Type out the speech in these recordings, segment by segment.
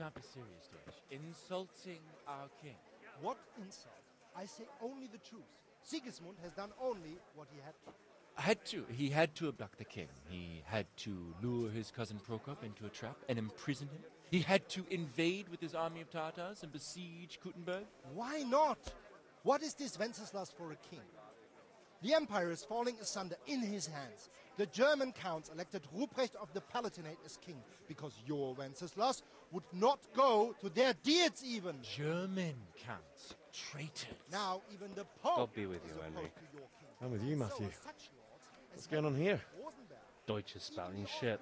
cannot be serious, Deutsch. Insulting our king. What insult? I say only the truth. Sigismund has done only what he had to. He had to abduct the king. He had to lure his cousin Prokop into a trap and imprison him. He had to invade with his army of Tatars and besiege Kuttenberg. Why not? What is this Wenceslas for a king? The empire is falling asunder in his hands. The German counts elected Ruprecht of the Palatinate as king because your Wenceslas would not go to their deeds even. German counts. Traitors. Now even the Pope God be with you, is Henry. opposed to your king. I'm with you, Matthew. So such lords as What's going on here? Rosenberg, Deutsch is spouting shit.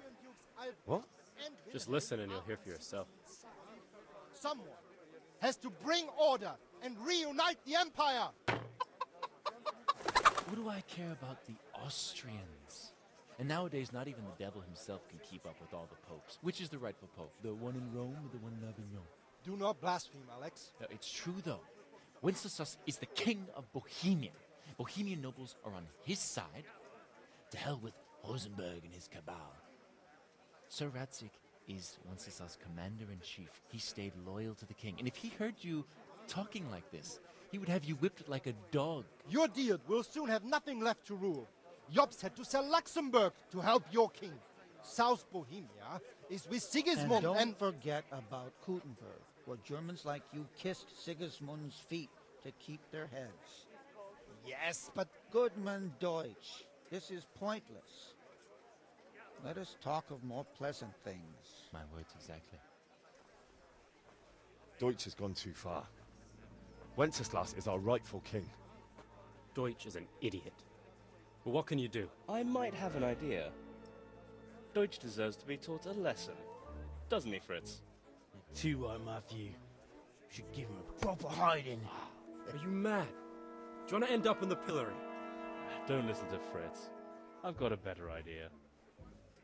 What? Just listen and you'll hear for yourself. Someone has to bring order and reunite the empire. What do I care about the Austrians? And nowadays, not even the devil himself can keep up with all the popes. Which is the rightful pope? The one in Rome or the one in Avignon? Do not blaspheme, Alex. No, it's true, though. Wenceslas is the king of Bohemia. Bohemian nobles are on his side. To hell with Rosenberg and his cabal. Sir Radzik is Wenceslas' commander-in-chief. He stayed loyal to the king. And if he heard you talking like this, he would have you whipped like a dog. Your deal will soon have nothing left to rule. Jobst had to sell Luxembourg to help your king. South Bohemia is with Sigismund And don't forget about Kuttenberg, where Germans like you kissed Sigismund's feet to keep their heads. Yes, but Goodman Deutsch, this is pointless. Let us talk of more pleasant things. My words exactly. Deutsch has gone too far. Wenceslas is our rightful king. Deutsch is an idiot. But what can you do? I might have an idea. Deutsch deserves to be taught a lesson. Doesn't he, Fritz? Too right, Matthew. Should give him a proper hiding. Are you mad? Do you want to end up in the pillory? Don't listen to Fritz. I've got a better idea.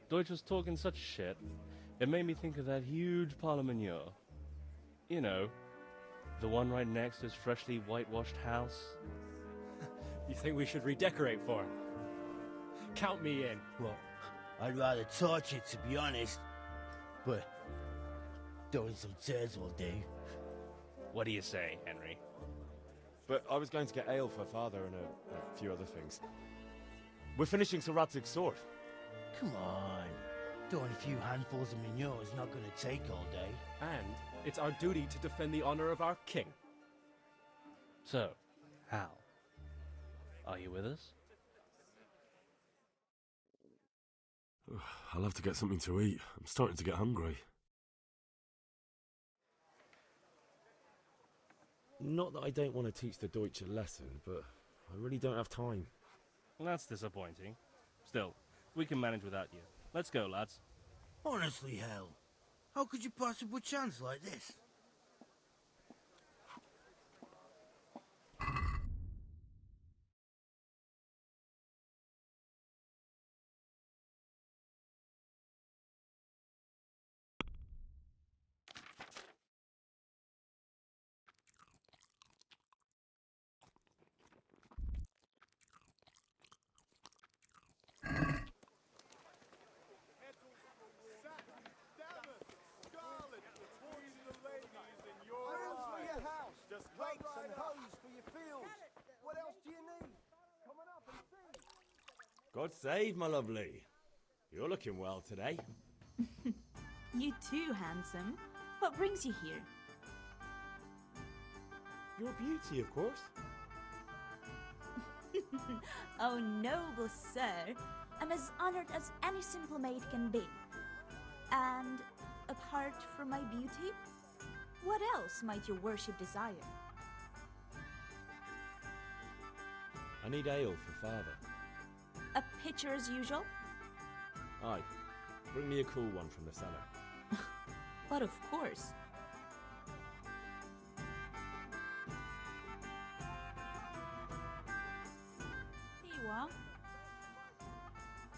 Deutsch was talking such shit, it made me think of that huge parliament. You know, the one right next to his freshly whitewashed house. You think we should redecorate for him? Count me in. Well, I'd rather torch it, to be honest. But throwing some tears will do. What do you say, Henry? But I was going to get ale for father and a few other things. We're finishing Sir Radzig's sword. Come on. Throwing a few handfuls of manure is not going to take all day. And it's our duty to defend the honor of our king. So, Hal, are you with us? I'll have to get something to eat. I'm starting to get hungry. Not that I don't want to teach the Deutsch a lesson, but I really don't have time. That's disappointing. Still, we can manage without you. Let's go, lads. Honestly, Hal, how could you possibly chance like this? God save, my lovely. You're looking well today. You too, handsome. What brings you here? Your beauty, of course. Oh, noble sir. I'm as honored as any simple maid can be. And apart from my beauty, what else might your worship desire? I need ale for father. A pitcher as usual? Aye. Bring me a cool one from the cellar. But of course. Here you are.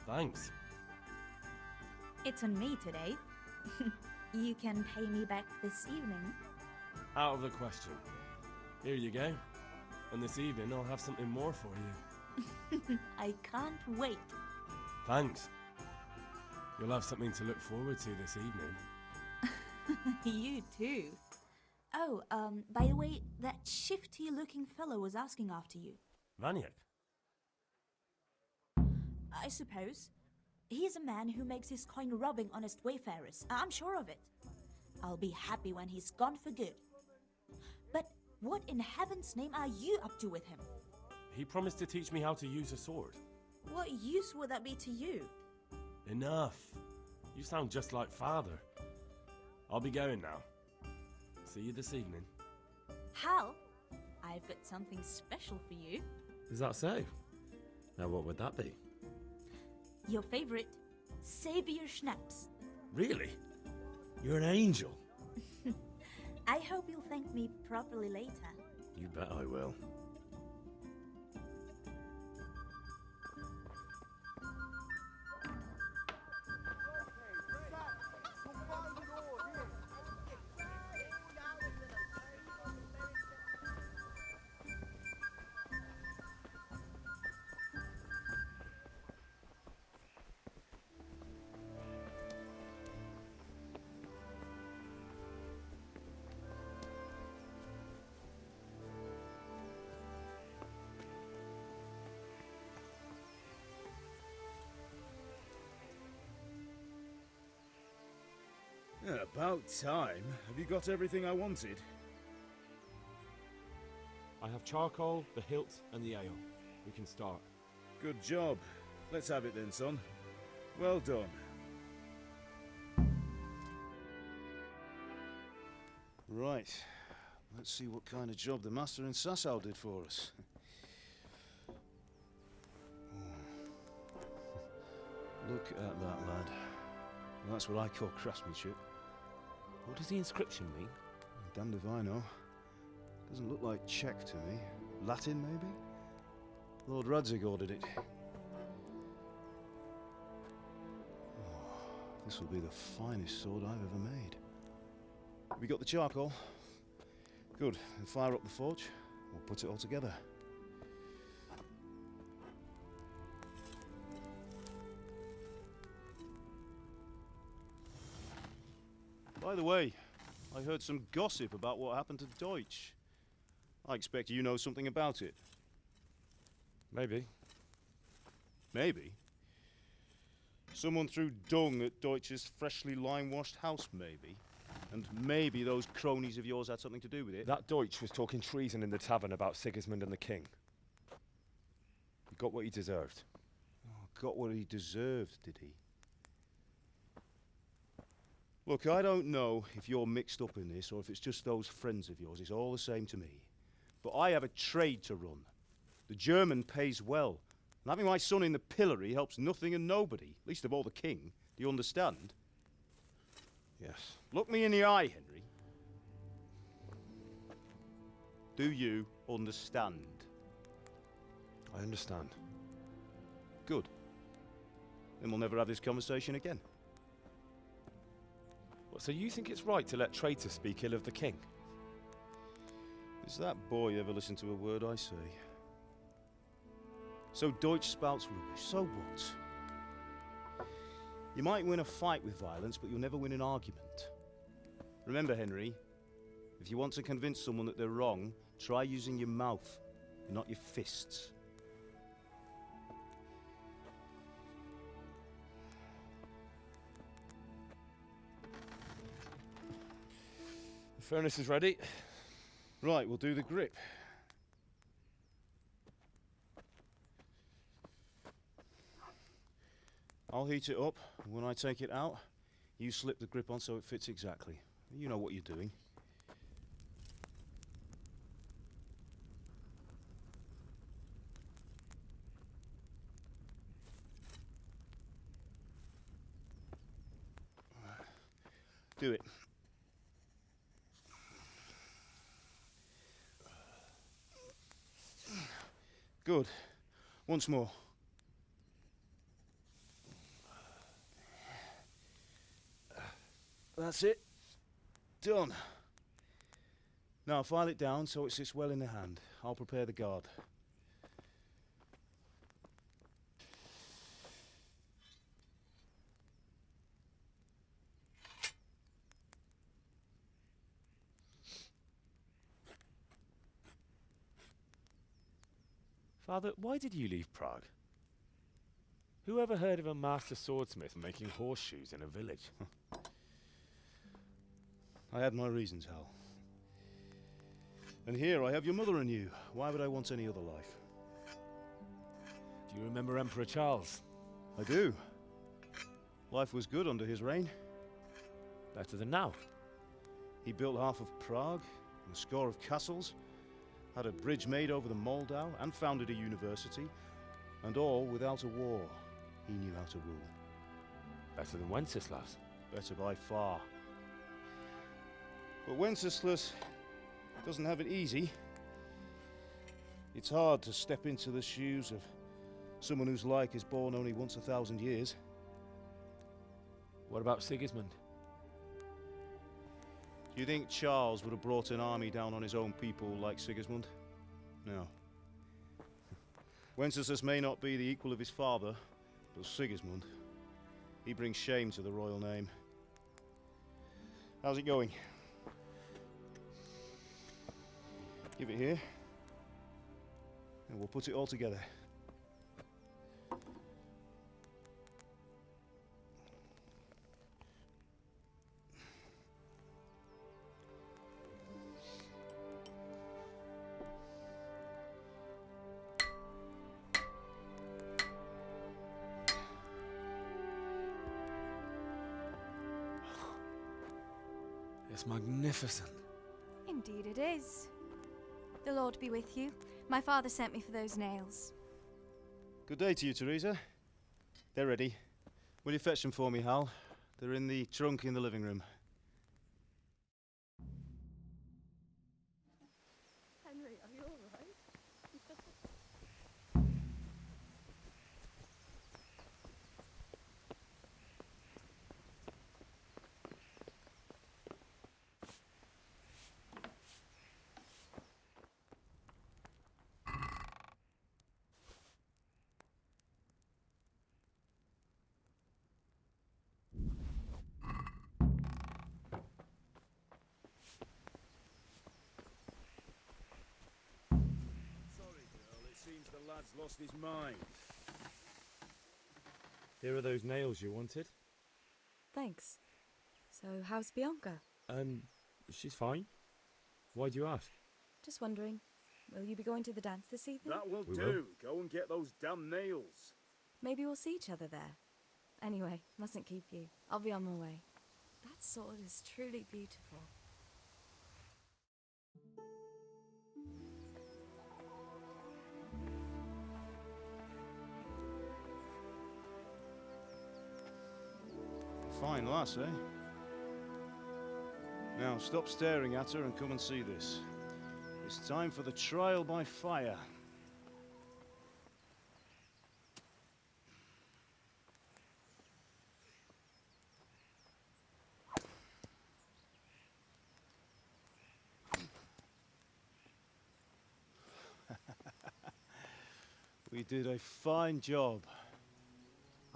Thanks. It's on me today. You can pay me back this evening. Out of the question. Here you go. And this evening I'll have something more for you. I can't wait. Thanks. You'll have something to look forward to this evening. You too. Oh, by the way, that shifty-looking fellow was asking after you. Vaniak? I suppose. He's a man who makes his coin robbing honest wayfarers. I'm sure of it. I'll be happy when he's gone for good. But what in heaven's name are you up to with him? He promised to teach me how to use a sword. What use would that be to you? Enough. You sound just like father. I'll be going now. See you this evening. Hal, I've got something special for you. Is that so? Now what would that be? Your favorite, Savior Schnapps. Really? You're an angel. I hope you'll thank me properly later. You bet I will. Yeah, about time. Have you got everything I wanted? I have charcoal, the hilt, and the ale. We can start. Good job. Let's have it then, son. Well done. Right. Let's see what kind of job the master in Sasau did for us. Look at that, lad. That's what I call craftsmanship. What does the inscription mean? Damned if I know. Doesn't look like Czech to me. Latin, maybe? Lord Radzig ordered it. Oh, this will be the finest sword I've ever made. Have you got the charcoal? Good. Then fire up the forge. We'll put it all together. By the way, I heard some gossip about what happened to Deutsch. I expect you know something about it. Maybe. Maybe? Someone threw dung at Deutsch's freshly lime-washed house, maybe? And maybe those cronies of yours had something to do with it? That Deutsch was talking treason in the tavern about Sigismund and the king. He got what he deserved. Oh, got what he deserved, did he? Look, I don't know if you're mixed up in this or if it's just those friends of yours. It's all the same to me. But I have a trade to run. The German pays well. And having my son in the pillory helps nothing and nobody, least of all the king. Do you understand? Yes. Look me in the eye, Henry. Do you understand? I understand. Good. Then we'll never have this conversation again. What, so you think it's right to let traitors speak ill of the king? Does that boy ever listen to a word I say? So Deutsch spouts rubbish. So what? You might win a fight with violence, but you'll never win an argument. Remember, Henry, if you want to convince someone that they're wrong, try using your mouth, not your fists. The furnace is ready. Right, we'll do the grip. I'll heat it up, and when I take it out, you slip the grip on so it fits exactly. You know what you're doing. Do it. Good. Once more. That's it. Done. Now file it down so it sits well in the hand. I'll prepare the guard. Father, why did you leave Prague? Who ever heard of a master swordsmith making horseshoes in a village? I had my reasons, Hal. And here I have your mother and you. Why would I want any other life? Do you remember Emperor Charles? I do. Life was good under his reign. Better than now. He built half of Prague, and a score of castles, had a bridge made over the Moldau, and founded a university, and all without a war. He knew how to rule. Better than Wenceslas. Better by far. But Wenceslas doesn't have it easy. It's hard to step into the shoes of someone whose like is born only once 1,000 years. What about Sigismund? Do you think Charles would have brought an army down on his own people like Sigismund? No. Wenceslas may not be the equal of his father, but Sigismund, he brings shame to the royal name. How's it going? Give it here, and we'll put it all together. It's magnificent. Indeed it is. The Lord be with you. My father sent me for those nails. Good day to you, Teresa. They're ready. Will you fetch them for me, Hal? They're in the trunk in the living room. Henry, are you all right? Seems the lad's lost his mind. Here are those nails you wanted. Thanks. So, how's Bianca? She's fine. Why do you ask? Just wondering, will you be going to the dance this evening? That will We do. Go and get those damn nails. Maybe we'll see each other there. Anyway, mustn't keep you. I'll be on my way. That sword is truly beautiful. Fine lass, eh? Now, stop staring at her and come and see this. It's time for the trial by fire. We did a fine job.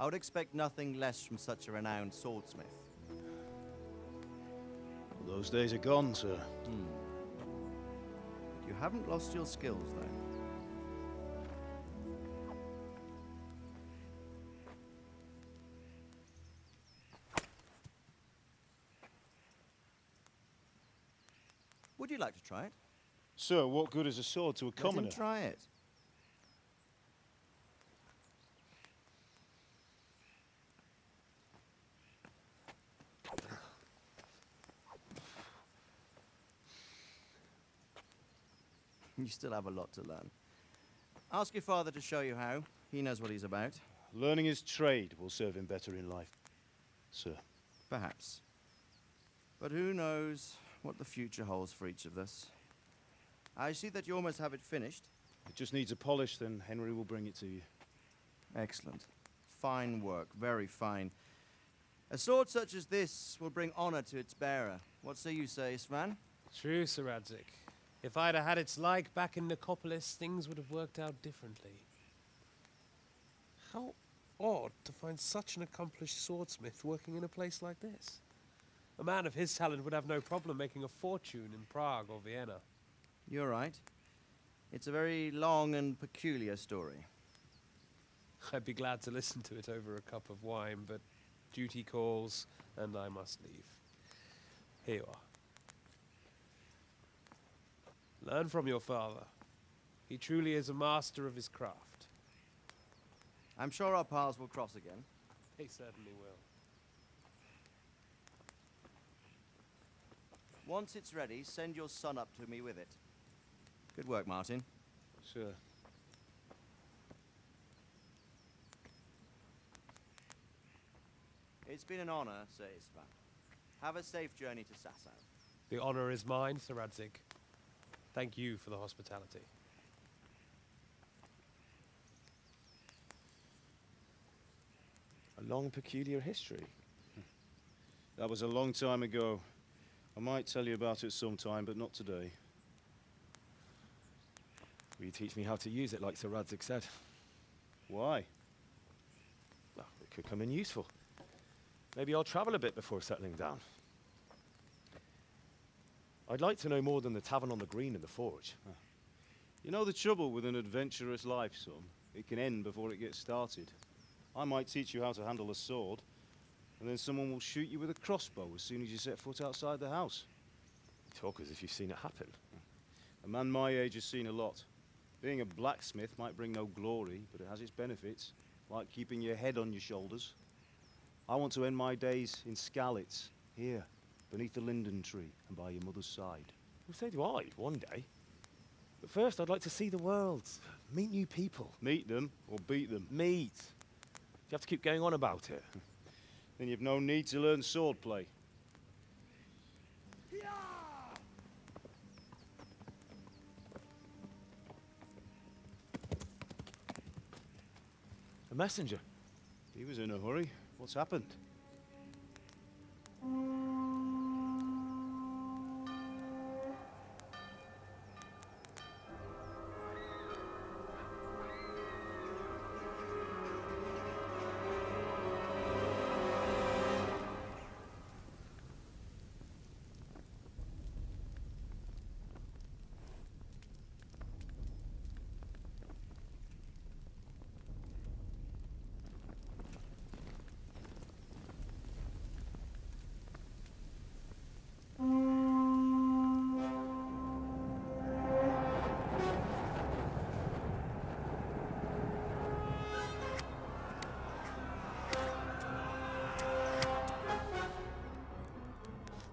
I would expect nothing less from such a renowned swordsmith. Well, those days are gone, sir. You haven't lost your skills, though. Would you like to try it? Sir, what good is a sword to a commoner? Let him try it. You still have a lot to learn. Ask your father to show you how. He knows what he's about. Learning his trade will serve him better in life, sir. Perhaps. But who knows what the future holds for each of us. I see that you almost have it finished. It just needs a polish, then Henry will bring it to you. Excellent. Fine work, very fine. A sword such as this will bring honor to its bearer. What say you, Svan? True, Sir Radzik. If I'd have had its like back in Nicopolis, things would have worked out differently. How odd to find such an accomplished swordsmith working in a place like this. A man of his talent would have no problem making a fortune in Prague or Vienna. You're right. It's a very long and peculiar story. I'd be glad to listen to it over a cup of wine, but duty calls, and I must leave. Here you are. Learn from your father. He truly is a master of his craft. I'm sure our paths will cross again. He certainly will. Once it's ready, send your son up to me with it. Good work, Martin. Sure. It's been an honor, Sir Istvan. Have a safe journey to Sasau. The honor is mine, Sir Radzig. Thank you for the hospitality. A long, peculiar history. That was a long time ago. I might tell you about it sometime, but not today. Will you teach me how to use it, like Sir Radzig said? Why? Well, it could come in useful. Maybe I'll travel a bit before settling down. I'd like to know more than the tavern on the green and the forge. You know the trouble with an adventurous life, son? It can end before it gets started. I might teach you how to handle a sword, and then someone will shoot you with a crossbow as soon as you set foot outside the house. You talk as if you've seen it happen. A man my age has seen a lot. Being a blacksmith might bring no glory, but it has its benefits, like keeping your head on your shoulders. I want to end my days in Skalitz, here, beneath the linden tree and by your mother's side. Well, so do I, one day. But first, I'd like to see the world, meet new people. Meet them or beat them? Meet. You have to keep going on about it. Then you've no need to learn swordplay. A messenger. He was in a hurry. What's happened?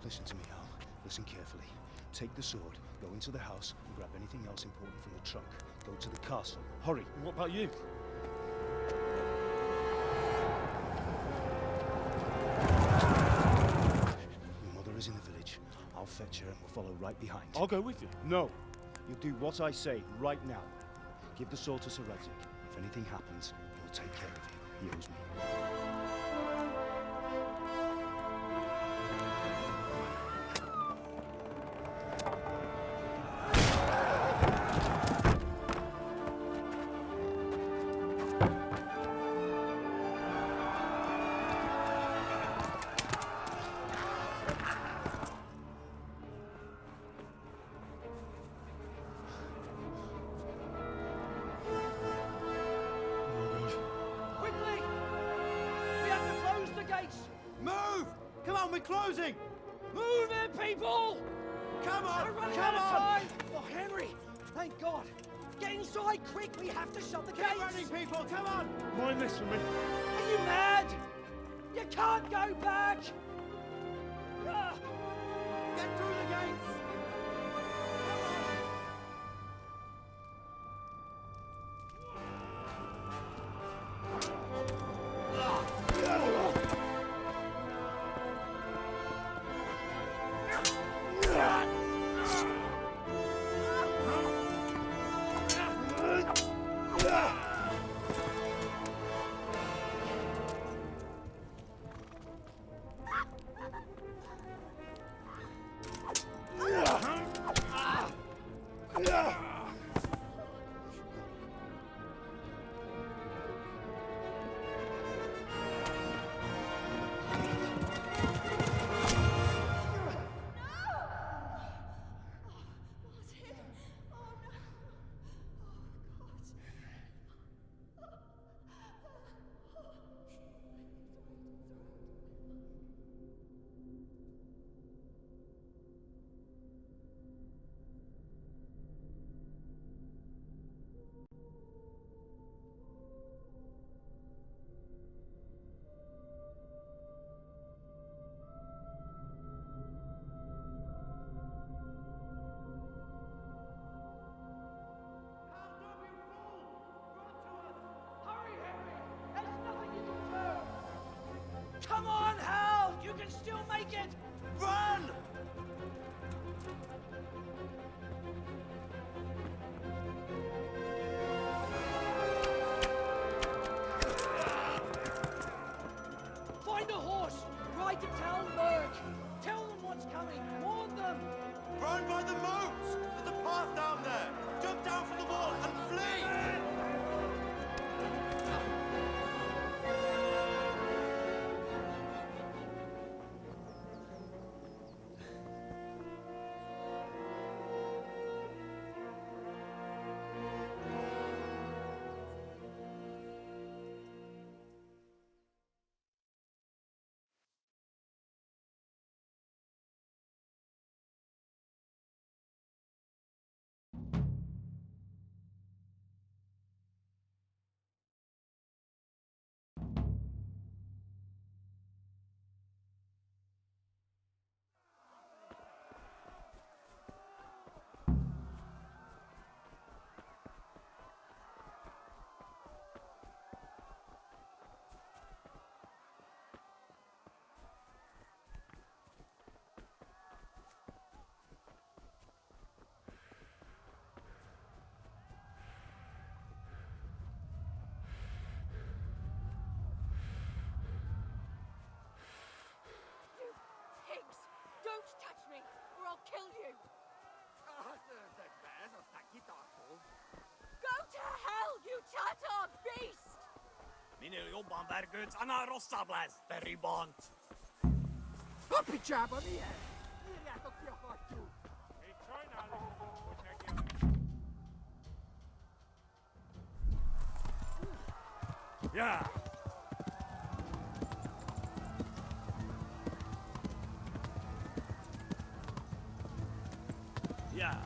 Listen to me, Al. Listen carefully. Take the sword, go into the house, and grab anything else important from the trunk. Go to the castle. Hurry. What about you? Your mother is in the village. I'll fetch her and we'll follow right behind. I'll go with you. No. You'll do what I say right now. Give the sword to Sir Radzig. If anything happens, he'll take care of you. He owes me. Move! Come on, we're closing! Move it, people! Come on! We're running Come out of on! time! Oh, Henry! Thank God! Get inside, quick! We have to shut the gates! Get running, people! Come on! Mind this for me. Are you mad? You can't go back! Ah. Get through the gates! Mineli oban vergődsz, annál rosszabb lesz, te ribant! A picsába milyen? Írjátok ki a fattyút! Még sajnálom, hogy megjelent. Yeah! Yeah!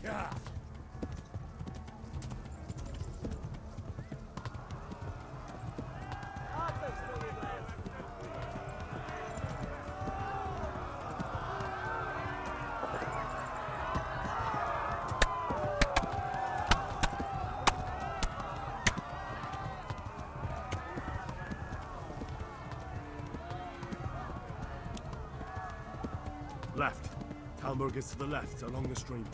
Yeah! Left. Talmberg is to the left, along the stream.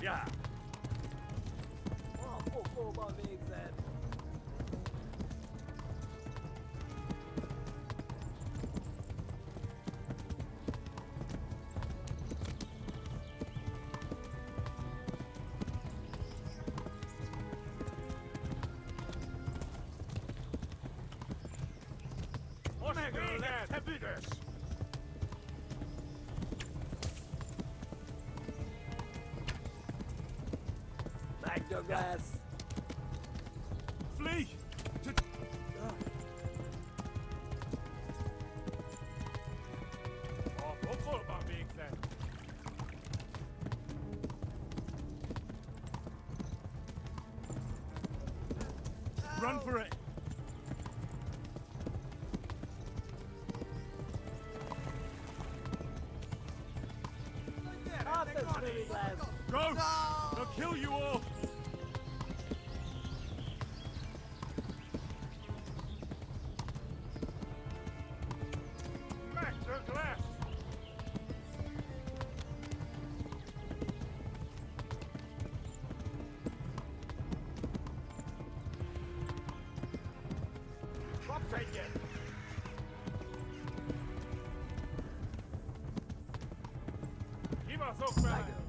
Yeah! A fokóban végzett! Megöllek, te büdös! Megdög lesz! Flee! A pokolban végzett! Run for it! Go! They'll kill you all! Megdög lesz! Kapsz egyet! Kibaszok vele!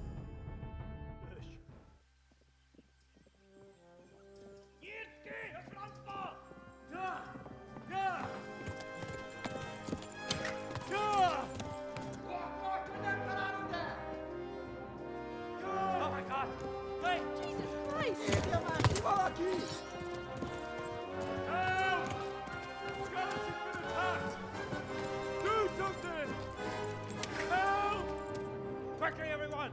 Nyírd ki a francba! Ja! Ja! Ja! Nem találod el! Ja! Oh my God! Hey! Jesus Christ! Írja már ki valaki! Help! Skeleton's been attacked! Do something! Help! Quickly, everyone!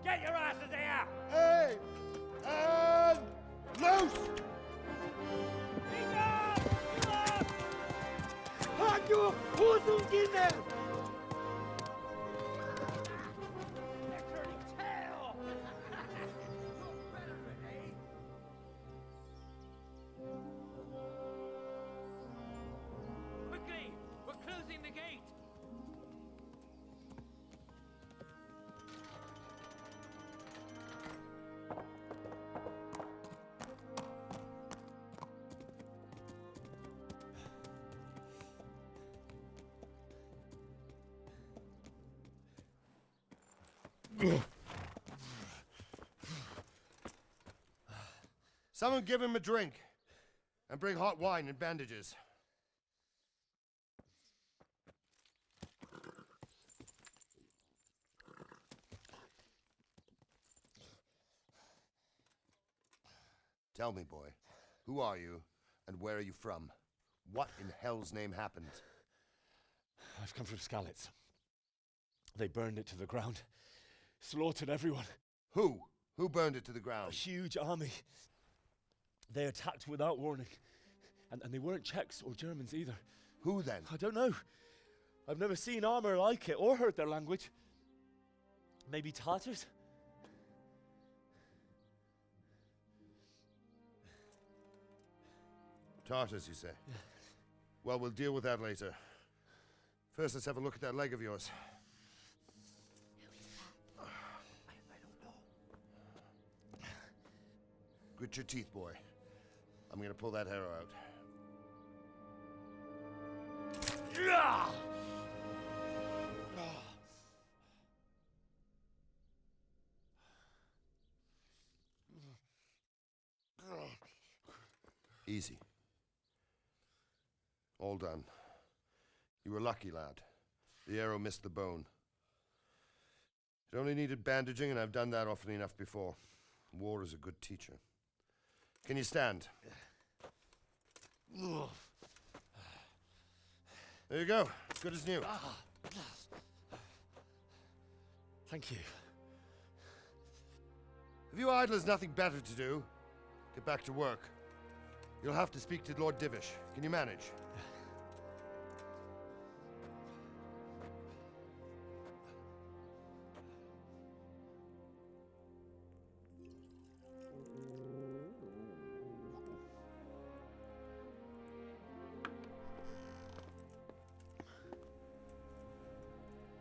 Get your asses here! Hey! And loose! Hagyjuk! Húzzunk innen! They're turning tail! Quickly! We're closing the gate! Someone give him a drink. And bring hot wine and bandages. Tell me, boy, who are you and where are you from? What in hell's name happened? I've come from Skalitz. They burned it to the ground. Slaughtered everyone. Who? Who burned it to the ground? A huge army. They attacked without warning. And they weren't Czechs or Germans either. Who then? I don't know. I've never seen armor like it or heard their language. Maybe Tatars? Tartars, you say? Yeah. Well, we'll deal with that later. First, let's have a look at that leg of yours. Grit your teeth, boy. I'm gonna pull that arrow out. Easy. All done. You were lucky, lad. The arrow missed the bone. It only needed bandaging, and I've done that often enough before. War is a good teacher. Can you stand? There you go. Good as new. Thank you. Have you idlers nothing better to do? Get back to work. You'll have to speak to Lord Divish. Can you manage?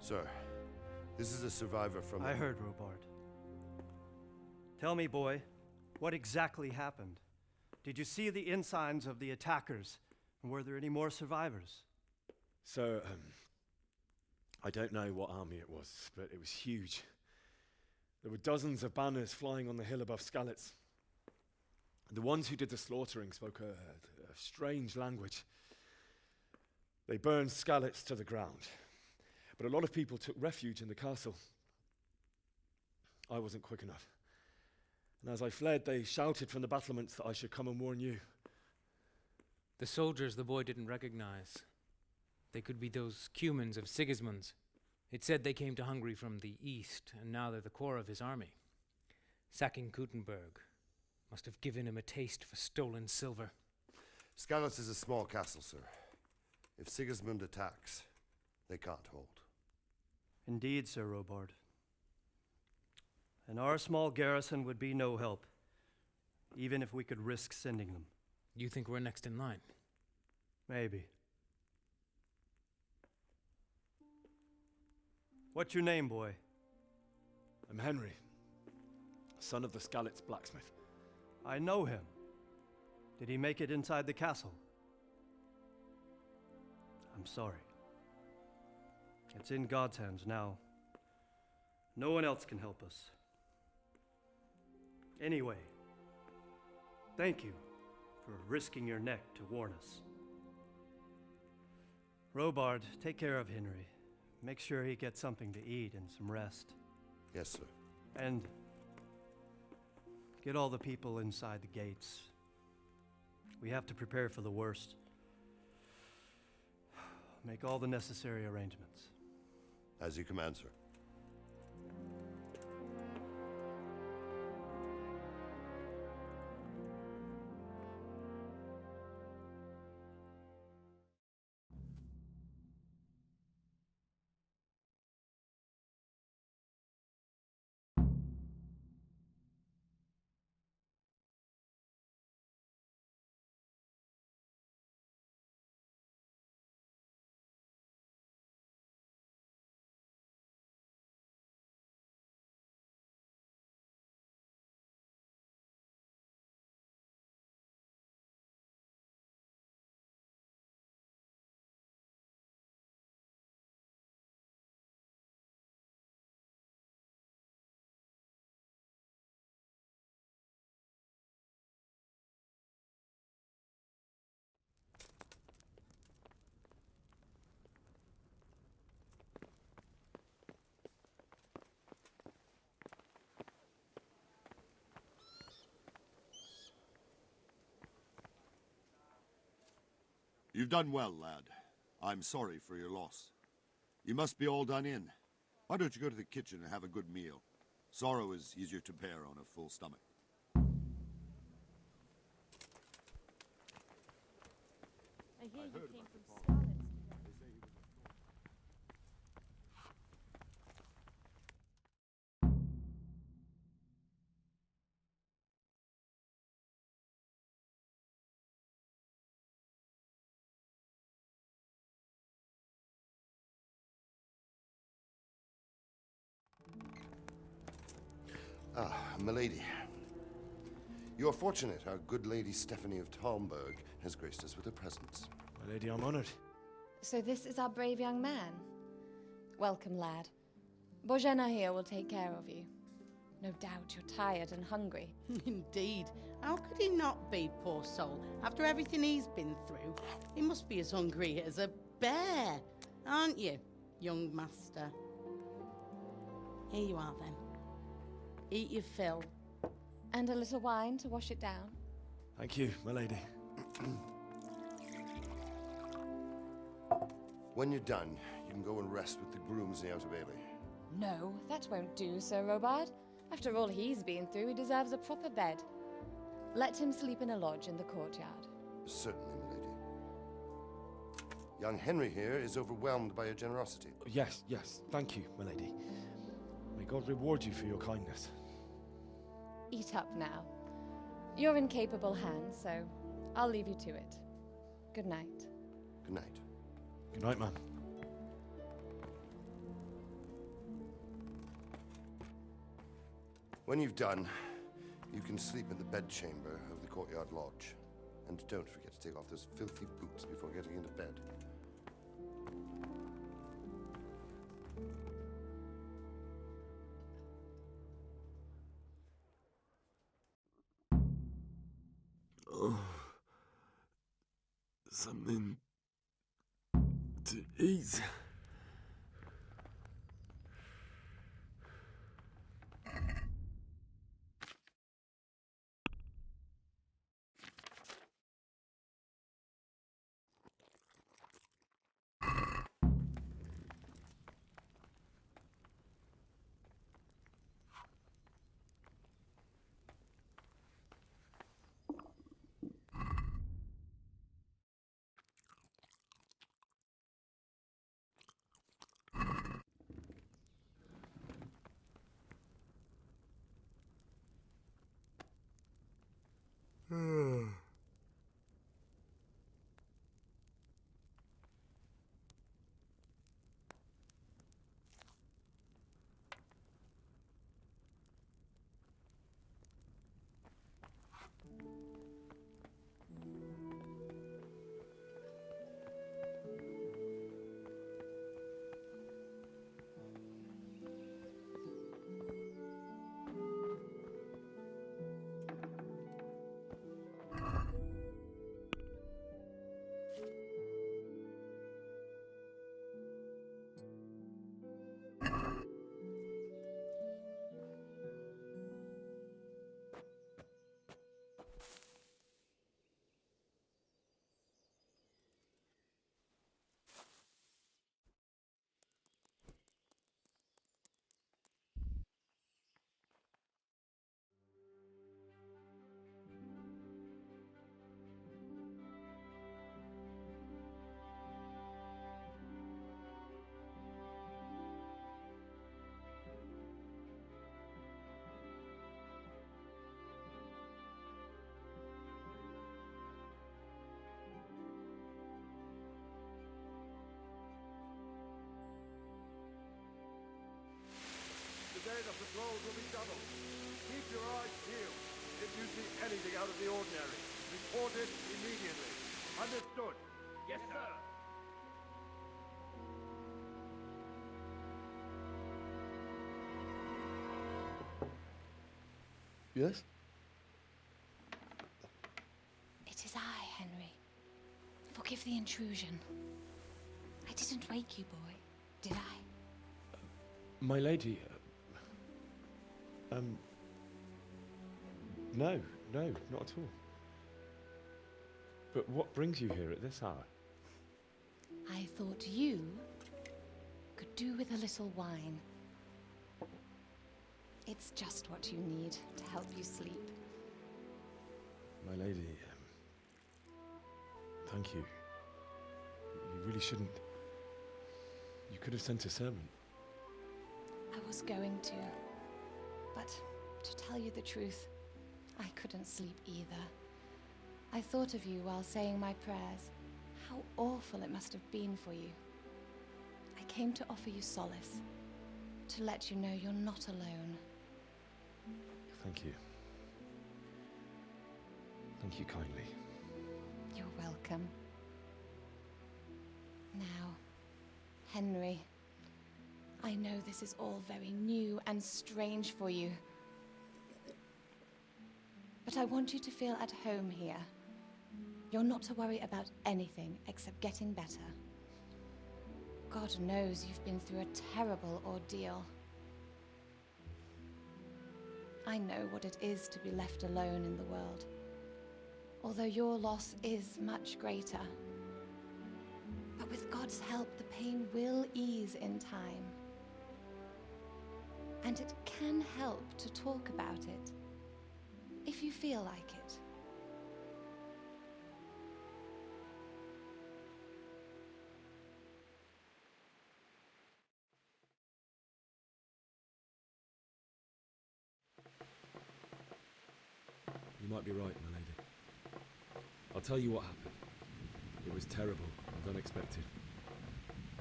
Sir, this is a survivor from... I heard, Robard. Tell me, boy, what exactly happened? Did you see the ensigns of the attackers? And were there any more survivors? So, I don't know what army it was, but it was huge. There were dozens of banners flying on the hill above Skalitz. The ones who did the slaughtering spoke a strange language. They burned Skalitz to the ground. But a lot of people took refuge in the castle. I wasn't quick enough. And as I fled, they shouted from the battlements that I should come and warn you. The soldiers the boy didn't recognize. They could be those Cumans of Sigismund's. It said they came to Hungary from the east, and now they're the core of his army. Sacking Gutenberg must have given him a taste for stolen silver. Skalitz is a small castle, sir. If Sigismund attacks, they can't hold. Indeed, Sir Robard. And our small garrison would be no help, even if we could risk sending them. You think we're next in line? Maybe. What's your name, boy? I'm Henry, son of the Skalitz blacksmith. I know him. Did he make it inside the castle? I'm sorry. It's in God's hands now. No one else can help us. Anyway, thank you for risking your neck to warn us. Robard, take care of Henry. Make sure he gets something to eat and some rest. Yes, sir. And get all the people inside the gates. We have to prepare for the worst. Make all the necessary arrangements. As you command, sir. You've done well, lad. I'm sorry for your loss. You must be all done in. Why don't you go to the kitchen and have a good meal? Sorrow is easier to bear on a full stomach. I hear you came from Scarlet. Ah, milady. You are fortunate our good lady Stephanie of Talmberg has graced us with her presence. My lady, I'm honored. So this is our brave young man. Welcome, lad. Bojena here will take care of you. No doubt you're tired and hungry. Indeed. How could he not be, poor soul? After everything he's been through, he must be as hungry as a bear, aren't you, young master? Here you are, then. Eat your fill. And a little wine to wash it down. Thank you, my lady. When you're done, you can go and rest with the grooms in the Outer Bailey. No, that won't do, Sir Robard. After all he's been through, he deserves a proper bed. Let him sleep in a lodge in the courtyard. Certainly, milady. Young Henry here is overwhelmed by your generosity. Yes, yes, thank you, my lady. May God reward you for your kindness. Eat up now. You're in capable hands, so I'll leave you to it. Good night. Good night. Good night, ma'am. When you've done, you can sleep in the bedchamber of the courtyard lodge. And don't forget to take off those filthy boots before getting into bed. Oh, something to eat. Today the patrols will be doubled. Keep your eyes peeled. If you see anything out of the ordinary, report it immediately. Understood? Yes, sir. Yes? It is I, Henry. Forgive the intrusion. I didn't wake you, boy, did I? My lady, no, not at all. But what brings you here at this hour? I thought you could do with a little wine. It's just what you need to help you sleep. My lady, thank you. You really shouldn't. You could have sent a servant. I was going to, but to tell you the truth, I couldn't sleep either. I thought of you while saying my prayers. How awful it must have been for you. I came to offer you solace, to let you know you're not alone. Thank you. Thank you kindly. You're welcome. Now, Henry, I know this is all very new and strange for you, but I want you to feel at home here. You're not to worry about anything except getting better. God knows you've been through a terrible ordeal. I know what it is to be left alone in the world, although your loss is much greater. But with God's help, the pain will ease in time. And it can help to talk about it, if you feel like it. You might be right, my lady. I'll tell you what happened. It was terrible and unexpected.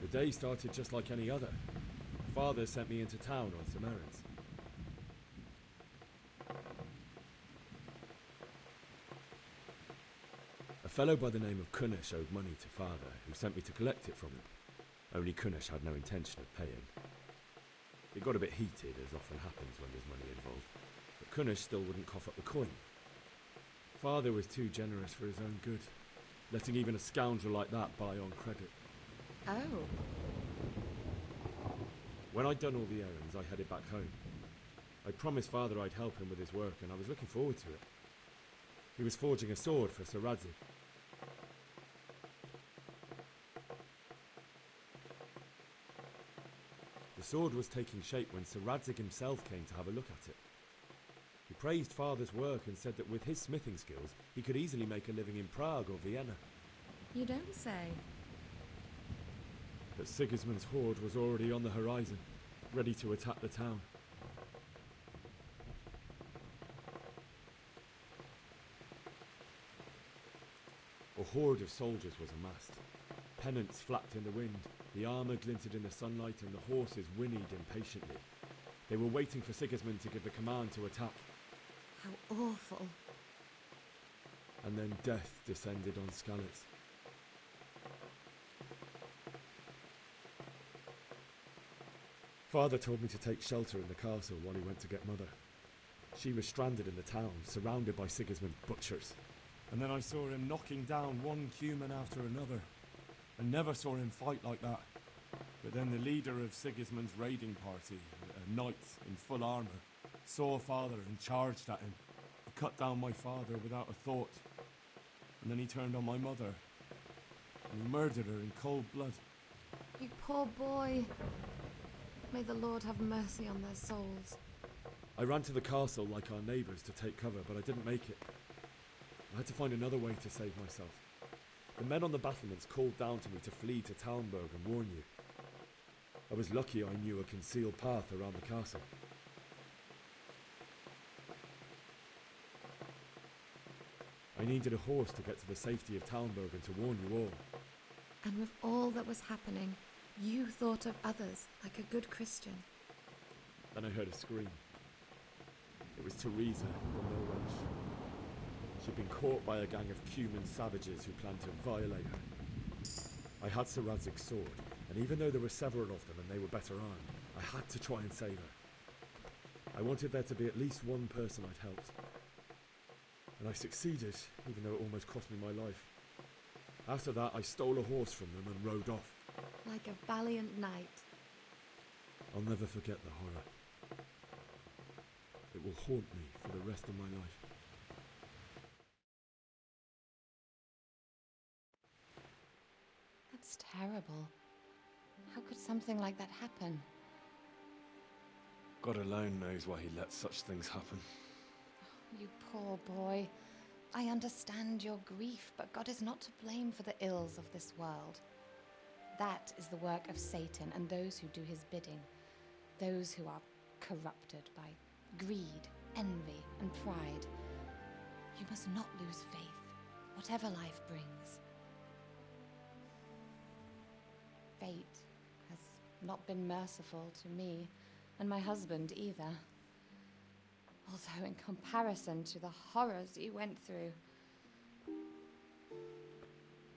The day started just like any other. Father sent me into town on some errands. A fellow by the name of Kunnish owed money to Father, who sent me to collect it from him. Only Kunnish had no intention of paying. It got a bit heated, as often happens when there's money involved, but Kunnish still wouldn't cough up the coin. Father was too generous for his own good, letting even a scoundrel like that buy on credit. Oh. When I'd done all the errands, I headed back home. I promised Father I'd help him with his work, and I was looking forward to it. He was forging a sword for Sir Radzig. The sword was taking shape when Sir Radzig himself came to have a look at it. He praised Father's work and said that with his smithing skills, he could easily make a living in Prague or Vienna. You don't say. But Sigismund's horde was already on the horizon, ready to attack the town. A horde of soldiers was amassed. Pennants flapped in the wind, the armour glinted in the sunlight, and the horses whinnied impatiently. They were waiting for Sigismund to give the command to attack. How awful. And then death descended on Skalitz. Father told me to take shelter in the castle while he went to get Mother. She was stranded in the town, surrounded by Sigismund's butchers. And then I saw him knocking down one human after another. I never saw him fight like that. But then the leader of Sigismund's raiding party, a knight in full armour, saw Father and charged at him. He cut down my father without a thought. And then he turned on my mother. And he murdered her in cold blood. You poor boy. May the Lord have mercy on their souls. I ran to the castle like our neighbours to take cover, but I didn't make it. I had to find another way to save myself. The men on the battlements called down to me to flee to Talmberg and warn you. I was lucky I knew a concealed path around the castle. I needed a horse to get to the safety of Talmberg and to warn you all. And with all that was happening, you thought of others like a good Christian. Then I heard a scream. It was Teresa, the mill wench. She'd been caught by a gang of Cuman savages who planned to violate her. I had Sir Radzig's sword, and even though there were several of them and they were better armed, I had to try and save her. I wanted there to be at least one person I'd helped. And I succeeded, even though it almost cost me my life. After that, I stole a horse from them and rode off. Like a valiant knight. I'll never forget the horror. It will haunt me for the rest of my life. That's terrible. something like that happen? God alone knows why he lets such things happen. You poor boy. I understand your grief, but God is not to blame for the ills of this world. That is the work of Satan and those who do his bidding. Those who are corrupted by greed, envy, and pride. You must not lose faith, whatever life brings. Fate has not been merciful to me, and my husband either. Although in comparison to the horrors you went through.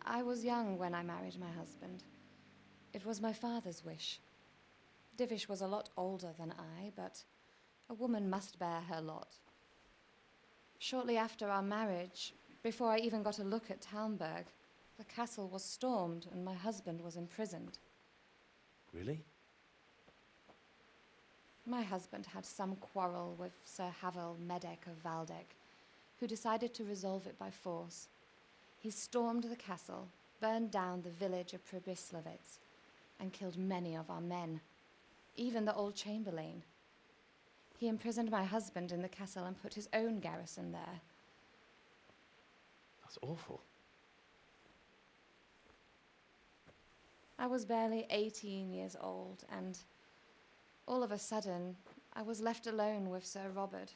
I was young when I married my husband. It was my father's wish. Divish was a lot older than I, but a woman must bear her lot. Shortly after our marriage, before I even got a look at Talmberg, the castle was stormed and my husband was imprisoned. Really? My husband had some quarrel with Sir Havel Medek of Valdek, who decided to resolve it by force. He stormed the castle, burned down the village of Pribyslavitz, and killed many of our men, even the old chamberlain. He imprisoned my husband in the castle and put his own garrison there. That's awful. I was barely 18 years old, and all of a sudden, I was left alone with Sir Robert.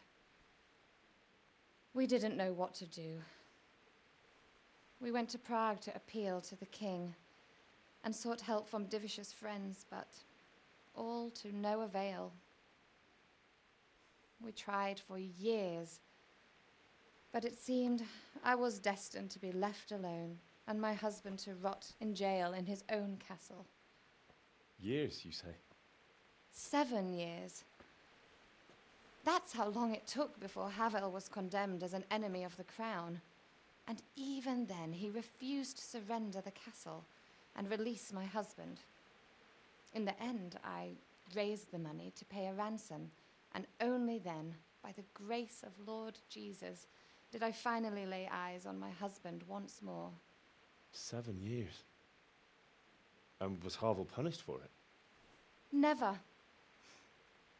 We didn't know what to do. We went to Prague to appeal to the king and sought help from Divish's friends, but all to no avail. We tried for years, but it seemed I was destined to be left alone and my husband to rot in jail in his own castle. Years, you say? 7 years. That's how long it took before Havel was condemned as an enemy of the crown. And even then, he refused to surrender the castle and release my husband. In the end, I raised the money to pay a ransom, and only then, by the grace of Lord Jesus, did I finally lay eyes on my husband once more. 7 years? And was Havel punished for it? Never.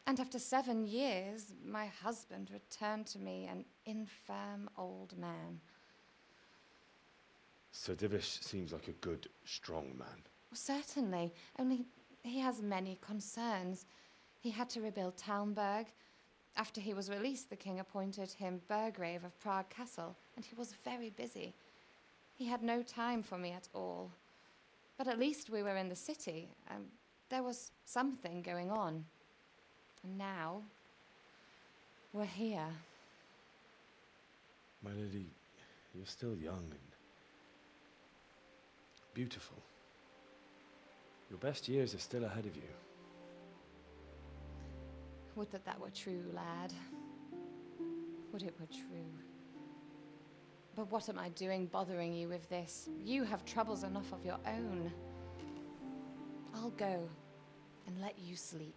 And after 7 years, my husband returned to me an infirm old man. Sir Divish seems like a good, strong man. Certainly, only he has many concerns. He had to rebuild Talmberg. After he was released, the king appointed him Burgrave of Prague Castle, and he was very busy. He had no time for me at all. But at least we were in the city, and there was something going on. And now, we're here. My lady, you're still young and beautiful. Your best years are still ahead of you. Would that that were true, lad. Would it were true. But what am I doing bothering you with this? You have troubles enough of your own. I'll go and let you sleep.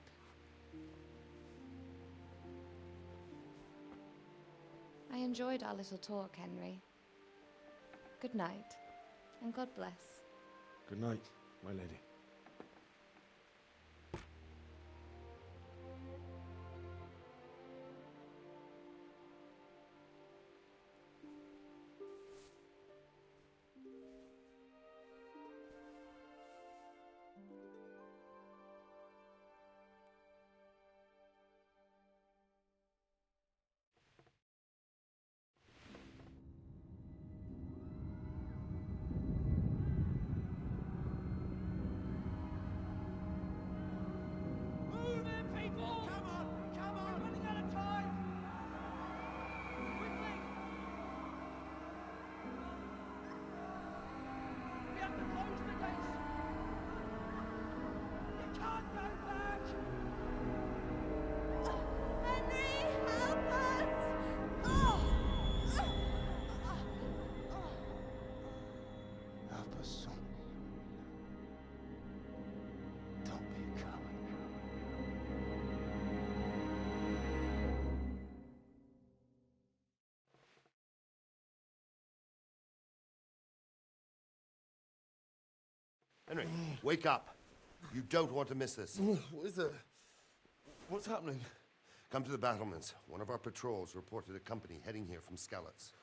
I enjoyed our little talk, Henry. Good night, and God bless. Good night, my lady. Henry, wake up. You don't want to miss this. What is it? What's happening? Come to the battlements. One of our patrols reported a company heading here from Skalitz.